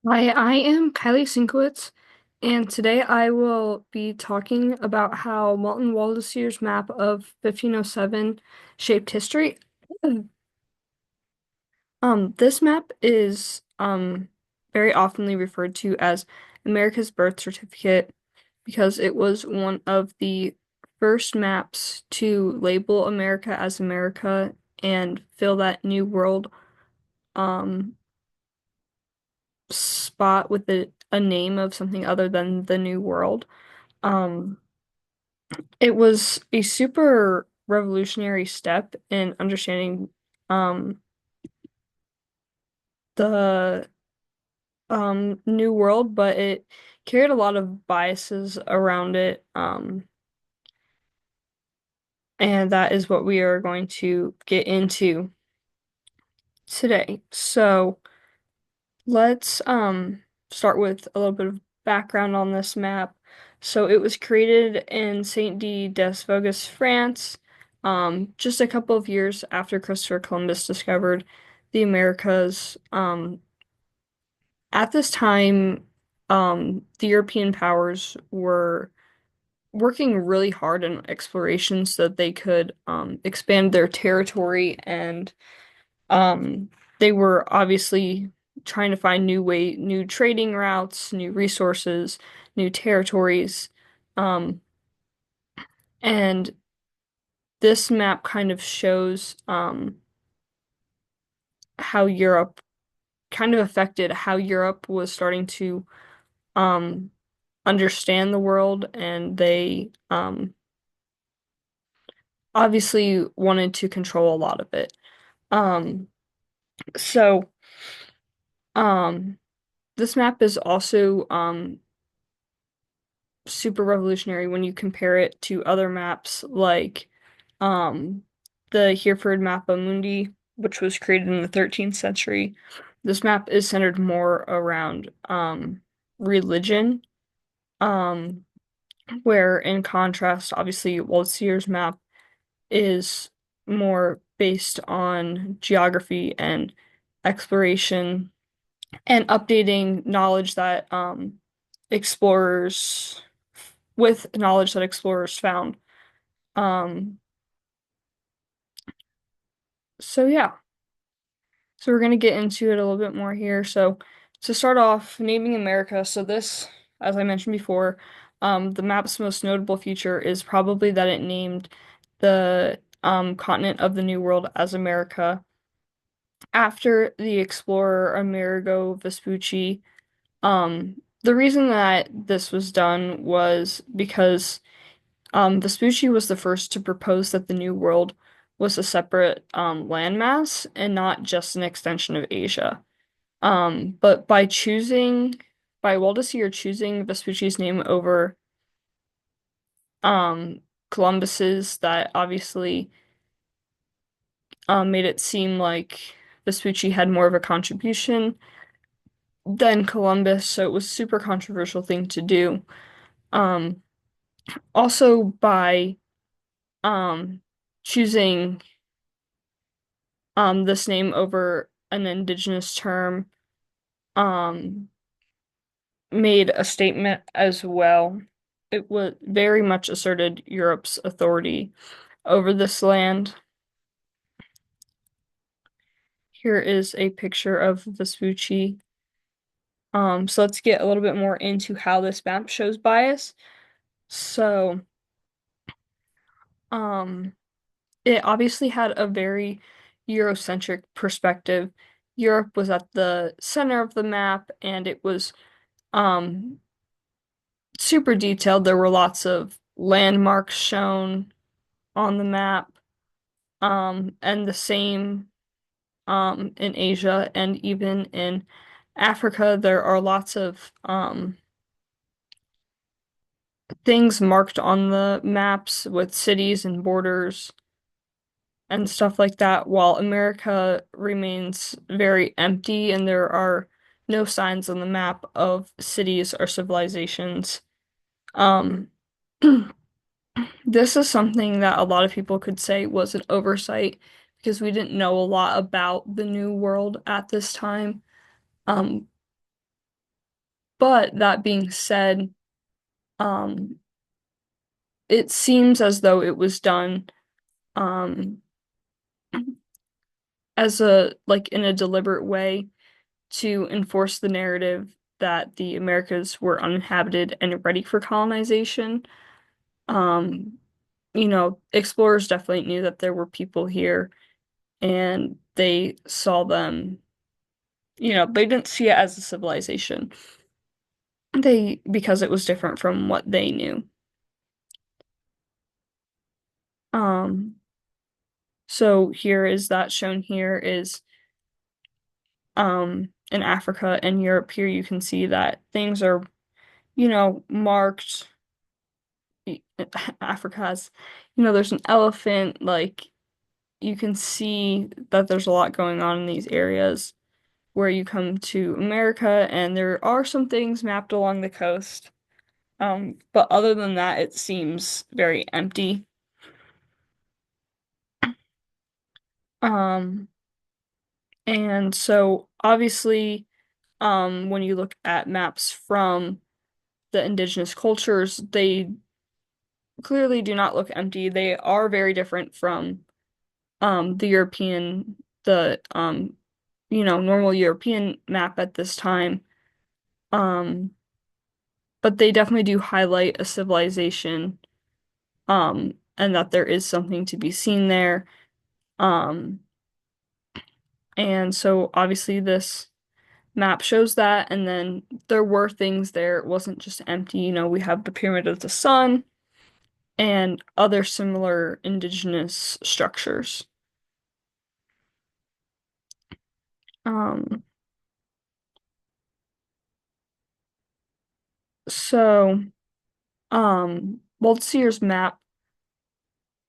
I am Kylie Sinkowitz, and today I will be talking about how Martin Waldseer's map of 1507 shaped history. This map is very oftenly referred to as America's birth certificate because it was one of the first maps to label America as America and fill that New World um spot with a name of something other than the New World. Um, it was a super revolutionary step in understanding um the New World, but it carried a lot of biases around it. And that is what we are going to get into today. So let's start with a little bit of background on this map. So it was created in Saint-Dié-des-Vosges, France, just a couple of years after Christopher Columbus discovered the Americas. At this time, the European powers were working really hard in exploration so that they could expand their territory and they were obviously trying to find new trading routes, new resources, new territories. Um, and this map kind of shows how Europe kind of affected how Europe was starting to um, understand the world, and they obviously wanted to control a lot of it. Um, so um, this map is also super revolutionary when you compare it to other maps like um, the Hereford Mappa Mundi, which was created in the 13th century. This map is centered more around religion, um, where in contrast, obviously, Waldseer's map is more based on geography and exploration and updating knowledge that explorers with knowledge that explorers found. Um, so yeah, so we're gonna get into it a little bit more here. So to start off, naming America. So this, as I mentioned before, the map's most notable feature is probably that it named the continent of the New World as America after the explorer Amerigo Vespucci. The reason that this was done was because Vespucci was the first to propose that the New World was a separate landmass and not just an extension of Asia. But by Waldeseer choosing Vespucci's name over um, Columbus's, that obviously made it seem like Vespucci had more of a contribution than Columbus, so it was a super controversial thing to do. Um, Also by um, choosing this name over an indigenous term um, made a statement as well. It was very much asserted Europe's authority over this land. Here is a picture of Vespucci. So let's get a little bit more into how this map shows bias. So, um, it obviously had a very Eurocentric perspective. Europe was at the center of the map, and it was um, super detailed. There were lots of landmarks shown on the map, and the same in Asia and even in Africa. There are lots of things marked on the maps with cities and borders and stuff like that, while America remains very empty and there are no signs on the map of cities or civilizations. Um, this is something that a lot of people could say was an oversight because we didn't know a lot about the New World at this time. Um, But that being said, um, it seems as though it was done um, as a like in a deliberate way to enforce the narrative that the Americas were uninhabited and ready for colonization. Um, explorers definitely knew that there were people here and they saw them, they didn't see it as a civilization. Because it was different from what they knew. Um, so here is that shown here is in Africa and Europe. Here you can see that things are, marked. Africa has, there's an elephant, like you can see that there's a lot going on in these areas where you come to America, and there are some things mapped along the coast. But other than that, it seems very empty. Um, and so obviously, when you look at maps from the indigenous cultures, they clearly do not look empty. They are very different from the European, normal European map at this time. Um, but they definitely do highlight a civilization, and that there is something to be seen there. Um, and so obviously this map shows that, and then there were things there. It wasn't just empty. We have the Pyramid of the Sun and other similar indigenous structures. Um, so, Sears map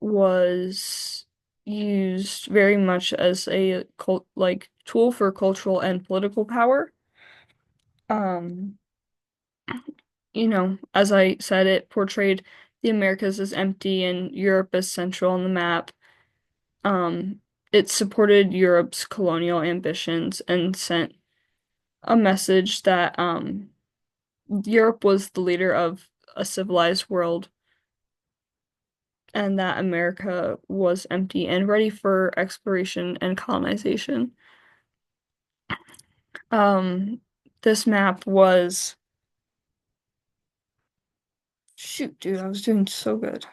was used very much as a tool for cultural and political power. Um, as I said, it portrayed the Americas as empty and Europe as central on the map. Um, it supported Europe's colonial ambitions and sent a message that Europe was the leader of a civilized world and that America was empty and ready for exploration and colonization. Um, this map was shoot, dude, I was doing so good.